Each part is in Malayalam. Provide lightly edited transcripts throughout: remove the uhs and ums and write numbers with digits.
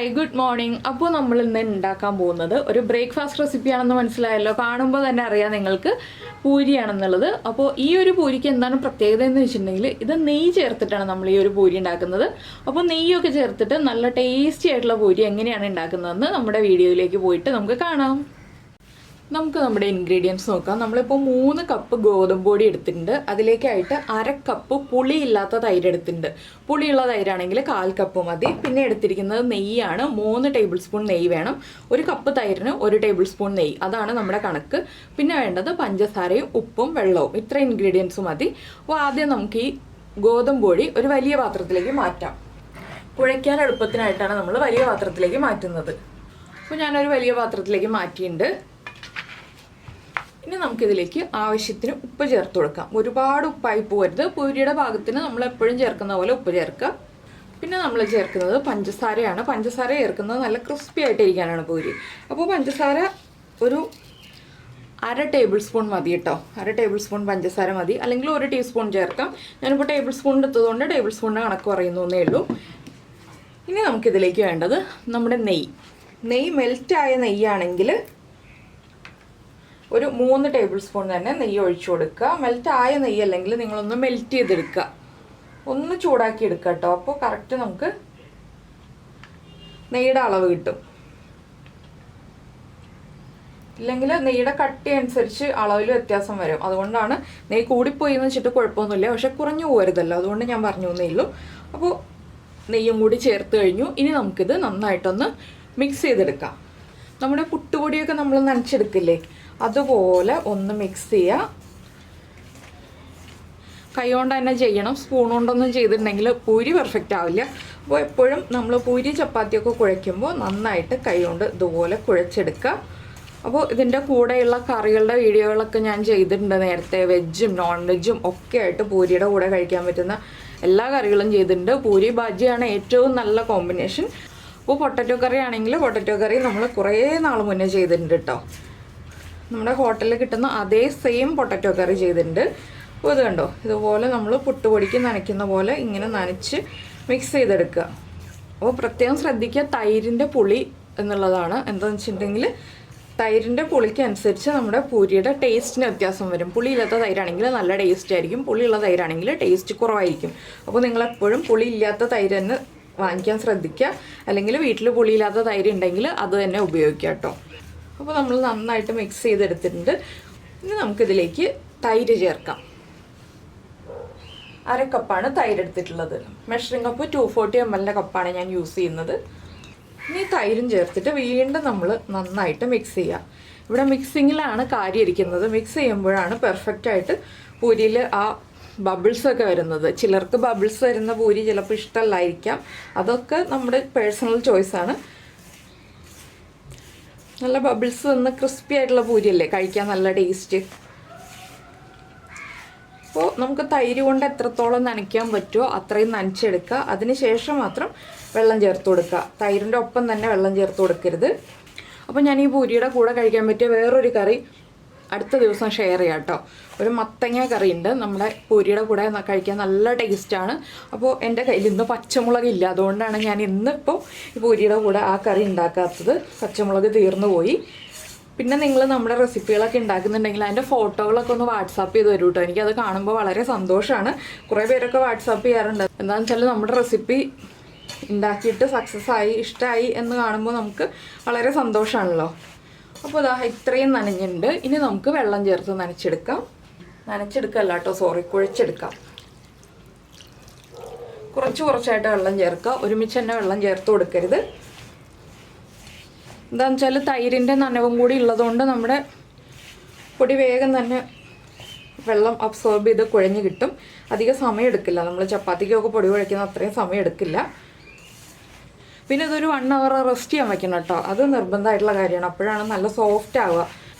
Hi good morning. അപ്പോൾ നമ്മൾ ഇന്ന് ഉണ്ടാക്കാൻ പോകുന്നത് ഒരു ബ്രേക്ക്ഫാസ്റ്റ് റെസിപ്പിയാണെന്ന് മനസ്സിലായല്ലോ. കാണുമ്പോൾ തന്നെ അറിയാം നിങ്ങൾക്ക് പൂരിയാണെന്നുള്ളത്. അപ്പോൾ ഈ ഒരു പൂരിക്ക് എന്താണ് പ്രത്യേകത എന്ന് വെച്ചിട്ടുണ്ടെങ്കിൽ ഇത് നെയ്യ് ചേർത്തിട്ടാണ് നമ്മൾ ഈ ഒരു പൂരി ഉണ്ടാക്കുന്നത്. അപ്പോൾ നെയ്യൊക്കെ ചേർത്തിട്ട് നല്ല ടേസ്റ്റി ആയിട്ടുള്ള പൂരി എങ്ങനെയാണ് ഉണ്ടാക്കുന്നതെന്ന് നമ്മുടെ വീഡിയോയിലേക്ക് പോയിട്ട് നമുക്ക് കാണാം. നമുക്ക് നമ്മുടെ ഇൻഗ്രീഡിയൻസ് നോക്കാം. നമ്മളിപ്പോൾ 3 കപ്പ് ഗോതമ്പ് പൊടി എടുത്തിട്ടുണ്ട്. അതിലേക്കായിട്ട് 1/2 കപ്പ് പുളിയില്ലാത്ത തൈര് എടുത്തിട്ടുണ്ട്. പുളിയുള്ള തൈരാണെങ്കിൽ 1/4 കപ്പ് മതി. പിന്നെ എടുത്തിരിക്കുന്നത് നെയ്യാണ്. 3 ടേബിൾ സ്പൂൺ നെയ്യ് വേണം. 1 കപ്പ് തൈരിന് 1 ടേബിൾ സ്പൂൺ നെയ്യ്, അതാണ് നമ്മുടെ കണക്ക്. പിന്നെ വേണ്ടത് പഞ്ചസാരയും ഉപ്പും വെള്ളവും. ഇത്ര ഇൻഗ്രീഡിയൻസ് മതി. അപ്പോൾ ആദ്യം നമുക്ക് ഈ ഗോതമ്പ് പൊടി ഒരു വലിയ പാത്രത്തിലേക്ക് മാറ്റാം. കുഴയ്ക്കാൻ എളുപ്പത്തിനായിട്ടാണ് നമ്മൾ വലിയ പാത്രത്തിലേക്ക് മാറ്റുന്നത്. അപ്പോൾ ഞാനൊരു വലിയ പാത്രത്തിലേക്ക് മാറ്റിയിട്ടുണ്ട്. ഇനി നമുക്കിതിലേക്ക് ആവശ്യത്തിന് ഉപ്പ് ചേർത്ത് കൊടുക്കാം. ഒരുപാട് ഉപ്പായി പോകരുത്. പൂരിയുടെ ഭാഗത്തിന് നമ്മൾ എപ്പോഴും ചേർക്കുന്ന പോലെ ഉപ്പ് ചേർക്കുക. പിന്നെ നമ്മൾ ചേർക്കുന്നത് പഞ്ചസാരയാണ്. പഞ്ചസാര ചേർക്കുന്നത് നല്ല ക്രിസ്പി ആയിട്ടിരിക്കാനാണ് പൂരി. അപ്പോൾ പഞ്ചസാര ഒരു 1/2 ടേബിൾ സ്പൂൺ മതി കേട്ടോ. 1/2 ടേബിൾ സ്പൂൺ പഞ്ചസാര മതി, അല്ലെങ്കിൽ 1 ടീസ്പൂൺ ചേർക്കാം. ഞാനിപ്പോൾ ടേബിൾ സ്പൂൺ എടുത്തതുകൊണ്ട് ടേബിൾ സ്പൂണിൻ്റെ കണക്ക് പറയുന്നേ ഉള്ളൂ. ഇനി നമുക്കിതിലേക്ക് വേണ്ടത് നമ്മുടെ നെയ്യ് മെൽറ്റായ നെയ്യാണെങ്കിൽ ഒരു 3 ടേബിൾ സ്പൂൺ തന്നെ നെയ്യ് ഒഴിച്ചു കൊടുക്കുക. മെൽറ്റായ നെയ്യ് അല്ലെങ്കിൽ നിങ്ങളൊന്ന് മെൽറ്റ് ചെയ്തെടുക്കുക, ഒന്ന് ചൂടാക്കി എടുക്കുക കേട്ടോ. അപ്പോൾ കറക്റ്റ് നമുക്ക് നെയ്യുടെ അളവ് കിട്ടും. ഇല്ലെങ്കിൽ നെയ്യുടെ കട്ടി അനുസരിച്ച് അളവിൽ വ്യത്യാസം വരും. അതുകൊണ്ടാണ് നെയ്യ് കൂടിപ്പോയി എന്ന് വെച്ചിട്ട് കുഴപ്പമൊന്നുമില്ല, പക്ഷെ കുറഞ്ഞു പോകരുതല്ലോ, അതുകൊണ്ട് ഞാൻ പറഞ്ഞു എന്നേ ഉള്ളൂ. അപ്പോൾ നെയ്യും കൂടി ചേർത്ത് കഴിഞ്ഞു. ഇനി നമുക്കിത് നന്നായിട്ടൊന്ന് മിക്സ് ചെയ്തെടുക്കാം. നമ്മുടെ പുട്ടുപൊടിയൊക്കെ നമ്മൾ നനച്ചെടുക്കില്ലേ, അതുപോലെ ഒന്ന് മിക്സ് ചെയ്യുക. കൈ കൊണ്ട് തന്നെ ചെയ്യണം. സ്പൂൺ കൊണ്ടൊന്നും ചെയ്തിട്ടുണ്ടെങ്കിൽ പൂരി പെർഫെക്റ്റ് ആവില്ല. അപ്പോൾ എപ്പോഴും നമ്മൾ പൂരി ചപ്പാത്തിയൊക്കെ കുഴയ്ക്കുമ്പോൾ നന്നായിട്ട് കൈ കൊണ്ട് ഇതുപോലെ കുഴച്ചെടുക്കുക. അപ്പോൾ ഇതിൻ്റെ കൂടെയുള്ള കറികളുടെ വീഡിയോകളൊക്കെ ഞാൻ ചെയ്തിട്ടുണ്ട് നേരത്തെ. വെജും നോൺ വെജും ഒക്കെ ആയിട്ട് പൂരിയുടെ കൂടെ കഴിക്കാൻ പറ്റുന്ന എല്ലാ കറികളും ചെയ്തിട്ടുണ്ട്. പൂരി ബജിയാണ് ഏറ്റവും നല്ല കോമ്പിനേഷൻ. അപ്പോൾ പൊട്ടറ്റോ കറി ആണെങ്കിൽ പൊട്ടറ്റോ കറി നമ്മൾ കുറേ നാൾ മുന്നേ ചെയ്തിട്ടുണ്ട് കേട്ടോ. നമ്മുടെ ഹോട്ടലിൽ കിട്ടുന്ന അതേ സെയിം പൊട്ടറ്റോ കറി ചെയ്തിട്ടുണ്ട്. അപ്പോൾ ഇത് കണ്ടോ, ഇതുപോലെ നമ്മൾ പുട്ടുപൊടിക്ക് നനയ്ക്കുന്ന പോലെ ഇങ്ങനെ നനച്ച് മിക്സ് ചെയ്തെടുക്കുക. അപ്പോൾ പ്രത്യേകം ശ്രദ്ധിക്കുക തൈരിൻ്റെ പുളി എന്നുള്ളതാണ്. എന്താണെന്ന് വെച്ചിട്ടുണ്ടെങ്കിൽ തൈരിൻ്റെ പുളിക്ക് അനുസരിച്ച് നമ്മുടെ പൂരിയുടെ ടേസ്റ്റിന് വ്യത്യാസം വരും. പുളിയില്ലാത്ത തൈരാണെങ്കിൽ നല്ല ടേസ്റ്റ് ആയിരിക്കും, പുളിയുള്ള തൈരാണെങ്കിൽ ടേസ്റ്റ് കുറവായിരിക്കും. അപ്പോൾ നിങ്ങളെപ്പോഴും പുളിയില്ലാത്ത തൈര് തന്നെ വാങ്ങിക്കാൻ ശ്രദ്ധിക്കുക. അല്ലെങ്കിൽ വീട്ടിൽ പുളിയില്ലാത്ത തൈര് ഉണ്ടെങ്കിൽ അത് തന്നെ ഉപയോഗിക്കുക കേട്ടോ. അപ്പോൾ നമ്മൾ നന്നായിട്ട് മിക്സ് ചെയ്തെടുത്തിട്ടുണ്ട്. ഇനി നമുക്കിതിലേക്ക് തൈര് ചേർക്കാം. 1/2 കപ്പാണ് തൈര് എടുത്തിട്ടുള്ളത്. മെഷറിംഗ് കപ്പ് 240 ml കപ്പാണ് ഞാൻ യൂസ് ചെയ്യുന്നത്. ഇനി തൈരും ചേർത്തിട്ട് വീണ്ടും നമ്മൾ നന്നായിട്ട് മിക്സ് ചെയ്യുക. ഇവിടെ മിക്സിങ്ങിലാണ് കാര്യം ഇരിക്കുന്നത്. മിക്സ് ചെയ്യുമ്പോഴാണ് പെർഫെക്റ്റായിട്ട് പൂരിയിൽ ആ ബബിൾസൊക്കെ വരുന്നത്. ചിലർക്ക് ബബിൾസ് വരുന്ന പൂരി ചിലപ്പോൾ ഇഷ്ടമല്ലായിരിക്കാം. അതൊക്കെ നമ്മുടെ പേഴ്സണൽ ചോയ്സാണ്. നല്ല ബബിൾസ് വന്ന് ക്രിസ്പി ആയിട്ടുള്ള പൂരിയല്ലേ കഴിക്കാൻ നല്ല ടേസ്റ്റ്. അപ്പോൾ നമുക്ക് തൈര് കൊണ്ട് എത്രത്തോളം നനയ്ക്കാൻ പറ്റുമോ അത്രയും നനച്ചെടുക്കുക. അതിന് ശേഷം മാത്രം വെള്ളം ചേർത്ത് കൊടുക്കുക. തൈരിൻ്റെ ഒപ്പം തന്നെ വെള്ളം ചേർത്ത് കൊടുക്കരുത്. അപ്പോൾ ഞാൻ ഈ പൂരിയുടെ കൂടെ കഴിക്കാൻ പറ്റിയ വേറൊരു കറി അടുത്ത ദിവസം ഷെയർ ചെയ്യാം കേട്ടോ. ഒരു മത്തങ്ങ കറി ഉണ്ട് നമ്മുടെ പൂരിയുടെ കൂടെ കഴിക്കാൻ നല്ല ടേസ്റ്റാണ്. അപ്പോൾ എൻ്റെ കയ്യിൽ ഇന്ന് പച്ചമുളകില്ല, അതുകൊണ്ടാണ് ഞാൻ ഇന്നിപ്പോൾ ഈ പൂരിയുടെ കൂടെ ആ കറി ഉണ്ടാക്കാത്തത്. പച്ചമുളക് തീർന്നു പോയി. പിന്നെ നിങ്ങൾ നമ്മുടെ റെസിപ്പികളൊക്കെ ഉണ്ടാക്കുന്നുണ്ടെങ്കിൽ അതിൻ്റെ ഫോട്ടോകളൊക്കെ ഒന്ന് വാട്സാപ്പ് ചെയ്ത് തരൂ കേട്ടോ. എനിക്കത് കാണുമ്പോൾ വളരെ സന്തോഷമാണ്. കുറേ പേരൊക്കെ വാട്സാപ്പ് ചെയ്യാറുണ്ട്. എന്താണെന്ന് വെച്ചാൽ നമ്മുടെ റെസിപ്പി ഉണ്ടാക്കിയിട്ട് സക്സസ് ആയി, ഇഷ്ടമായി എന്ന് കാണുമ്പോൾ നമുക്ക് വളരെ സന്തോഷമാണല്ലോ. അപ്പോൾ ഇതാ ഇത്രയും നനഞ്ഞിട്ടുണ്ട്. ഇനി നമുക്ക് വെള്ളം ചേർത്ത് നനച്ചെടുക്കല്ല കേട്ടോ, കുഴച്ചെടുക്കാം. കുറച്ചായിട്ട് വെള്ളം ചേർക്കുക. ഒരുമിച്ച് തന്നെ വെള്ളം ചേർത്ത് കൊടുക്കരുത്. എന്താണെന്ന് വെച്ചാൽ തൈരിൻ്റെ നനവും കൂടി ഉള്ളതുകൊണ്ട് നമ്മുടെ പൊടി വേഗം തന്നെ വെള്ളം അബ്സോർബ് ചെയ്ത് കുഴഞ്ഞ് കിട്ടും. അധികം സമയം എടുക്കില്ല. നമ്മൾ ചപ്പാത്തിക്കൊക്കെ പൊടി കുഴയ്ക്കുന്ന അത്രയും സമയം എടുക്കില്ല. പിന്നെ ഇതൊരു 1 hour റെസ്റ്റ് ചെയ്യാൻ വയ്ക്കണം കേട്ടോ. അത് നിർബന്ധമായിട്ടുള്ള കാര്യമാണ്. അപ്പോഴാണ് നല്ല സോഫ്റ്റ് ആവുക.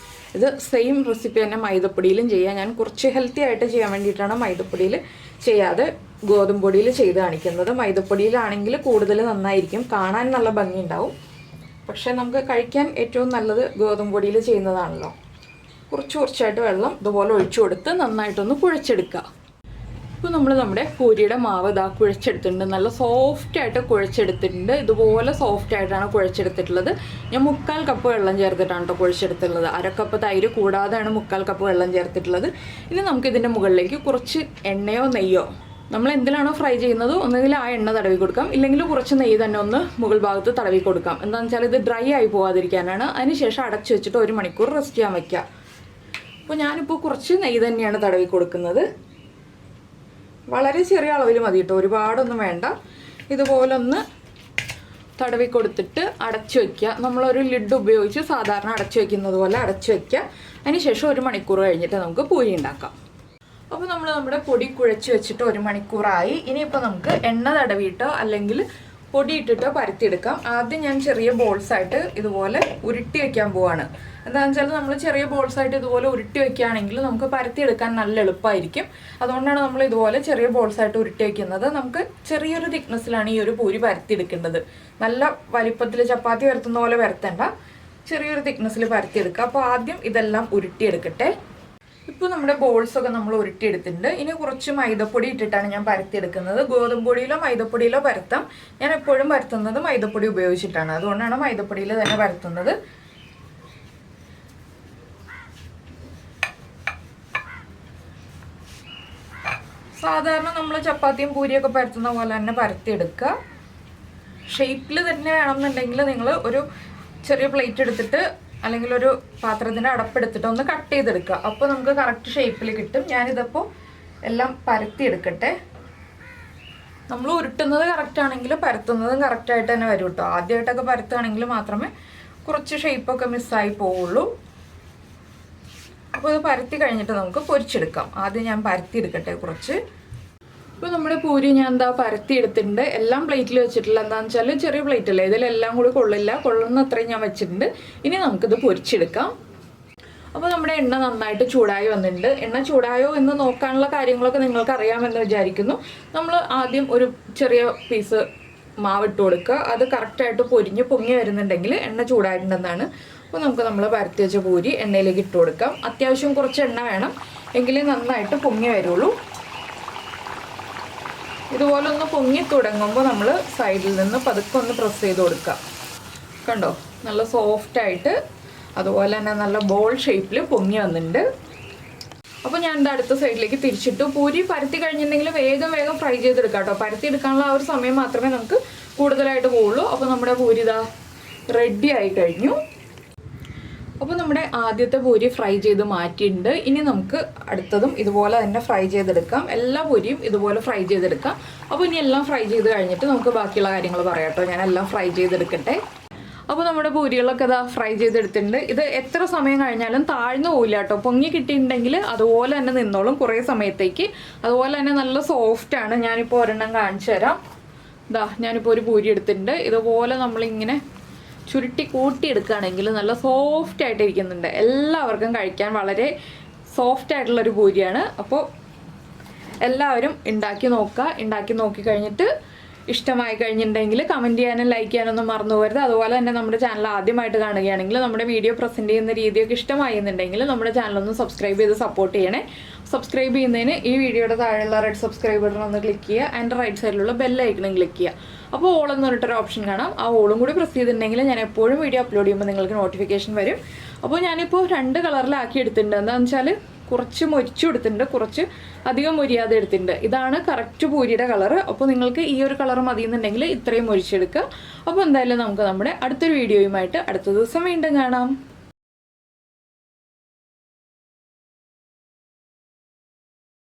ഇത് സെയിം റെസിപ്പി തന്നെ മൈദപ്പൊടിയിലും ചെയ്യാം. ഞാൻ കുറച്ച് ഹെൽത്തി ആയിട്ട് ചെയ്യാൻ വേണ്ടിയിട്ടാണ് മൈദപ്പൊടിയിൽ ചെയ്യാതെ ഗോതമ്പ് പൊടിയിൽ ചെയ്ത് കാണിക്കുന്നത്. മൈദപ്പൊടിയിലാണെങ്കിൽ കൂടുതൽ നന്നായിരിക്കും, കാണാൻ നല്ല ഭംഗിയുണ്ടാവും. പക്ഷേ നമുക്ക് കഴിക്കാൻ ഏറ്റവും നല്ലത് ഗോതമ്പ് പൊടിയിൽ ചെയ്യുന്നതാണല്ലോ. കുറച്ചായിട്ട് വെള്ളം ഇതുപോലെ ഒഴിച്ചു കൊടുത്ത് നന്നായിട്ടൊന്ന് കുഴച്ചെടുക്കുക. ഇപ്പോൾ നമ്മൾ നമ്മുടെ പൂരിയുടെ മാവ് ഇതാ കുഴച്ചെടുത്തിട്ടുണ്ട്. നല്ല സോഫ്റ്റായിട്ട് കുഴച്ചെടുത്തിട്ടുണ്ട്. ഇതുപോലെ സോഫ്റ്റായിട്ടാണ് കുഴച്ചെടുത്തിട്ടുള്ളത്. ഞാൻ 3/4 കപ്പ് വെള്ളം ചേർത്തിട്ടാണ് കേട്ടോ കുഴച്ചെടുത്തിട്ടുള്ളത്. 1/2 കപ്പ് തൈര് കൂടാതെയാണ് 3/4 കപ്പ് വെള്ളം ചേർത്തിട്ടുള്ളത്. ഇനി നമുക്കിതിൻ്റെ മുകളിലേക്ക് കുറച്ച് എണ്ണയോ നെയ്യോ, നമ്മൾ എന്തിലാണോ ഫ്രൈ ചെയ്യുന്നത് ഒന്നുകിൽ ആ എണ്ണ തടവി കൊടുക്കാം, ഇല്ലെങ്കിൽ കുറച്ച് നെയ്യ് തന്നെ ഒന്ന് മുകൾ ഭാഗത്ത് തടവി കൊടുക്കാം. എന്താണെന്ന് വെച്ചാൽ ഇത് ഡ്രൈ ആയി പോകാതിരിക്കാനാണ്. അതിനുശേഷം അടച്ചു വെച്ചിട്ട് 1 മണിക്കൂർ റെസ്റ്റ് ചെയ്യാൻ വയ്ക്കുക. അപ്പോൾ ഞാനിപ്പോൾ കുറച്ച് നെയ്യ് തന്നെയാണ് തടവി കൊടുക്കുന്നത്. വളരെ ചെറിയ അളവിൽ മതി കേട്ടോ, ഒരുപാടൊന്നും വേണ്ട. ഇതുപോലെ ഒന്ന് തടവി കൊടുത്തിട്ട് അടച്ചു വയ്ക്കുക. നമ്മളൊരു ലിഡ് ഉപയോഗിച്ച് സാധാരണ അടച്ചു വയ്ക്കുന്നത് പോലെ അടച്ചു വയ്ക്കുക. അതിനുശേഷം 1 മണിക്കൂർ കഴിഞ്ഞിട്ട് നമുക്ക് പൂരി ഉണ്ടാക്കാം. അപ്പോൾ നമ്മൾ നമ്മുടെ പൊടി കുഴച്ച് വെച്ചിട്ട് 1 മണിക്കൂറായി. ഇനിയിപ്പോൾ നമുക്ക് എണ്ണ തടവിയിട്ടോ അല്ലെങ്കിൽ പൊടി ഇട്ടിട്ടോ പരത്തിയെടുക്കാം. ആദ്യം ഞാൻ ചെറിയ ബോൾസായിട്ട് ഇതുപോലെ ഉരുട്ടി വയ്ക്കാൻ പോവാണ്. എന്താണെന്ന് വെച്ചാൽ നമ്മൾ ചെറിയ ബോൾസായിട്ട് ഇതുപോലെ ഉരുട്ടി വയ്ക്കുകയാണെങ്കിൽ നമുക്ക് പരത്തിയെടുക്കാൻ നല്ല എളുപ്പമായിരിക്കും. അതുകൊണ്ടാണ് നമ്മൾ ഇതുപോലെ ചെറിയ ബോൾസായിട്ട് ഉരുട്ടി വയ്ക്കുന്നത്. നമുക്ക് ചെറിയൊരു തിക്നെസ്സിലാണ് ഈ ഒരു പൂരി പരത്തിയെടുക്കേണ്ടത്. നല്ല വലിപ്പത്തിൽ ചപ്പാത്തി പരത്തുന്ന പോലെ പരത്തണ്ട, ചെറിയൊരു തിക്നെസ്സിൽ പരത്തിയെടുക്കുക. അപ്പോൾ ആദ്യം ഇതെല്ലാം ഉരുട്ടിയെടുക്കട്ടെ. ഇപ്പോൾ നമ്മുടെ ബോൾസൊക്കെ നമ്മൾ ഉരുട്ടിയെടുത്തിട്ടുണ്ട്. ഇനി കുറച്ച് മൈദപ്പൊടി ഇട്ടിട്ടാണ് ഞാൻ പരത്തിയെടുക്കുന്നത്. ഗോതമ്പ് പൊടിയിലോ മൈദപ്പൊടിയിലോ പരത്താം. ഞാൻ എപ്പോഴും പരത്തുന്നത് മൈദപ്പൊടി ഉപയോഗിച്ചിട്ടാണ്, അതുകൊണ്ടാണ് മൈദപ്പൊടിയിൽ തന്നെ പരത്തുന്നത്. സാധാരണ നമ്മൾ ചപ്പാത്തിയും പൂരിയൊക്കെ പരത്തുന്ന പോലെ തന്നെ പരത്തിയെടുക്കുക. ഷേപ്പിൽ തന്നെ വേണമെന്നുണ്ടെങ്കിൽ നിങ്ങൾ ഒരു ചെറിയ പ്ലേറ്റ് എടുത്തിട്ട് അല്ലെങ്കിൽ ഒരു പാത്രത്തിൻ്റെ അടപ്പെടുത്തിട്ട് ഒന്ന് കട്ട് ചെയ്തെടുക്കുക. അപ്പോൾ നമുക്ക് കറക്റ്റ് ഷേപ്പിൽ കിട്ടും. ഞാനിതപ്പോൾ എല്ലാം പരത്തിയെടുക്കട്ടെ. നമ്മൾ ഉരുട്ടുന്നത് കറക്റ്റാണെങ്കിൽ പരത്തുന്നതും കറക്റ്റായിട്ട് തന്നെ വരും കേട്ടോ. ആദ്യമായിട്ടൊക്കെ പരത്തുകയാണെങ്കിൽ മാത്രമേ കുറച്ച് ഷേപ്പൊക്കെ മിസ്സായി പോവുള്ളൂ. അപ്പോൾ ഇത് പരത്തി കഴിഞ്ഞിട്ട് നമുക്ക് പൊരിച്ചെടുക്കാം. ആദ്യം ഞാൻ പരത്തിയെടുക്കട്ടെ കുറച്ച്. ഇപ്പോൾ നമ്മുടെ പൂരി ഞാൻ എന്താ പരത്തി എടുത്തിട്ടുണ്ട്. എല്ലാം പ്ലേറ്റിൽ വെച്ചിട്ടില്ല. എന്താണെന്ന് വെച്ചാൽ ചെറിയ പ്ലേറ്റ് അല്ലേ, ഇതിലെല്ലാം കൂടി കൊള്ളില്ല. കൊള്ളുന്ന അത്രയും ഞാൻ വെച്ചിട്ടുണ്ട്. ഇനി നമുക്കിത് പൊരിച്ചെടുക്കാം. അപ്പോൾ നമ്മുടെ എണ്ണ നന്നായിട്ട് ചൂടായി വന്നിട്ടുണ്ട്. എണ്ണ ചൂടായോ എന്ന് നോക്കാനുള്ള കാര്യങ്ങളൊക്കെ നിങ്ങൾക്ക് അറിയാമെന്ന് വിചാരിക്കുന്നു. നമ്മൾ ആദ്യം ഒരു ചെറിയ പീസ് മാവിട്ട് കൊടുക്കുക. അത് കറക്റ്റായിട്ട് പൊങ്ങി വരുന്നുണ്ടെങ്കിൽ എണ്ണ ചൂടായിട്ടുണ്ടെന്നാണ്. അപ്പോൾ നമുക്ക് നമ്മൾ പരത്തി വെച്ച പൂരി എണ്ണയിലേക്ക് ഇട്ട് കൊടുക്കാം. അത്യാവശ്യം കുറച്ച് എണ്ണ വേണം, എങ്കിലേ നന്നായിട്ട് പൊങ്ങി വരുള്ളൂ. ഇതുപോലെ ഒന്ന് പൊങ്ങി തുടങ്ങുമ്പോൾ നമ്മൾ സൈഡിൽ നിന്ന് പതുക്കെ ഒന്ന് പ്രസ് ചെയ്ത് കൊടുക്കുക. കണ്ടോ, നല്ല സോഫ്റ്റായിട്ട് അതുപോലെ തന്നെ നല്ല ബോൾ ഷേപ്പിൽ പൊങ്ങി വന്നിട്ടുണ്ട്. അപ്പോൾ ഞാൻ എൻ്റെ അടുത്ത സൈഡിലേക്ക് തിരിച്ചിട്ടു. പൂരി പരത്തി കഴിഞ്ഞിട്ടുണ്ടെങ്കിൽ വേഗം ഫ്രൈ ചെയ്തെടുക്കാം കേട്ടോ. പരത്തി എടുക്കാനുള്ള ആ ഒരു സമയം മാത്രമേ നമുക്ക് കൂടുതലായിട്ട് പോവുള്ളൂ. അപ്പോൾ നമ്മുടെ പൂരി ഇതാ റെഡി ആയി കഴിഞ്ഞു. അപ്പോൾ നമ്മുടെ ആദ്യത്തെ പൂരി ഫ്രൈ ചെയ്ത് മാറ്റിയിട്ടുണ്ട്. ഇനി നമുക്ക് അടുത്തതും ഇതുപോലെ തന്നെ ഫ്രൈ ചെയ്തെടുക്കാം. എല്ലാ പൂരിയും ഇതുപോലെ ഫ്രൈ ചെയ്തെടുക്കാം. അപ്പോൾ ഇനി എല്ലാം ഫ്രൈ ചെയ്ത് കഴിഞ്ഞിട്ട് നമുക്ക് ബാക്കിയുള്ള കാര്യങ്ങൾ പറയാം കേട്ടോ. ഞാൻ എല്ലാം ഫ്രൈ ചെയ്തെടുക്കട്ടെ. അപ്പോൾ നമ്മുടെ പൂരികളൊക്കെ ഇതാ ഫ്രൈ ചെയ്തെടുത്തിട്ടുണ്ട്. ഇത് എത്ര സമയം കഴിഞ്ഞാലും താഴ്ന്നു പോവില്ല കേട്ടോ. പൊങ്ങി കിട്ടിയിട്ടുണ്ടെങ്കിൽ അതുപോലെ തന്നെ നിന്നോളും കുറേ സമയത്തേക്ക്. അതുപോലെ തന്നെ നല്ല സോഫ്റ്റാണ്. ഞാനിപ്പോൾ ഒരെണ്ണം കാണിച്ചു തരാം. ഇതാ ഞാനിപ്പോൾ ഒരു പൂരി എടുത്തിട്ടുണ്ട്. ഇതുപോലെ നമ്മളിങ്ങനെ ചുരുട്ടി കൂട്ടിയെടുക്കുകയാണെങ്കിൽ നല്ല സോഫ്റ്റായിട്ട് ഇരിക്കുന്നുണ്ട്. എല്ലാവർക്കും കഴിക്കാൻ വളരെ സോഫ്റ്റായിട്ടുള്ളൊരു പൂരിയാണ്. അപ്പോൾ എല്ലാവരും ഉണ്ടാക്കി നോക്കുക. ഉണ്ടാക്കി നോക്കി കഴിഞ്ഞിട്ട് ഇഷ്ടമായി കഴിഞ്ഞിട്ടുണ്ടെങ്കിൽ കമൻറ്റ് ചെയ്യാനും ലൈക്ക് ചെയ്യാനൊന്നും മറന്നു പോകരുത്. അതുപോലെ തന്നെ നമ്മുടെ ചാനൽ ആദ്യമായിട്ട് കാണുകയാണെങ്കിൽ നമ്മുടെ വീഡിയോ പ്രസൻറ്റ് ചെയ്യുന്ന രീതിയൊക്കെ ഇഷ്ടമായി എന്നുണ്ടെങ്കിൽ നമ്മുടെ ചാനലൊന്ന് സബ്സ്ക്രൈബ് ചെയ്ത് സപ്പോർട്ട് ചെയ്യണേ. സബ്സ്ക്രൈബ് ചെയ്യുന്നതിന് ഈ വീഡിയോയുടെ താഴെയുള്ള റെഡ് സബ്സ്ക്രൈബ് ബട്ടൺ ഒന്ന് ക്ലിക്ക് ചെയ്യുക. ആൻഡ് റൈറ്റ് സൈഡിലുള്ള ബെല്ലൈക്കണും ക്ലിക്ക് ചെയ്യുക. അപ്പോൾ ഓൾ എന്ന് പറഞ്ഞിട്ടൊരു ഓപ്ഷൻ കാണാം. ആ ഓളും കൂടി പ്രസ് ചെയ്തിട്ടുണ്ടെങ്കിൽ ഞാൻ എപ്പോഴും വീഡിയോ അപ്ലോഡ് ചെയ്യുമ്പോൾ നിങ്ങൾക്ക് നോട്ടിഫിക്കേഷൻ വരും. അപ്പോൾ ഞാനിപ്പോൾ 2 കളറിലാക്കി എടുത്തിട്ടുണ്ട്. എന്താണെന്ന് വെച്ചാൽ കുറച്ച് മൊരിച്ചു എടുത്തിട്ടുണ്ട്, കുറച്ച് അധികം മൊരിയാതെ എടുത്തിട്ടുണ്ട്. ഇതാണ് കറക്റ്റ് പൂരിയുടെ കളറ്. അപ്പോൾ നിങ്ങൾക്ക് ഈ ഒരു കളർ മതിയെന്നുണ്ടെങ്കിൽ ഇത്രയും മൊരിച്ചെടുക്കുക. അപ്പോൾ എന്തായാലും നമുക്ക് നമ്മുടെ അടുത്തൊരു വീഡിയോയുമായിട്ട് അടുത്ത ദിവസം വീണ്ടും കാണാം.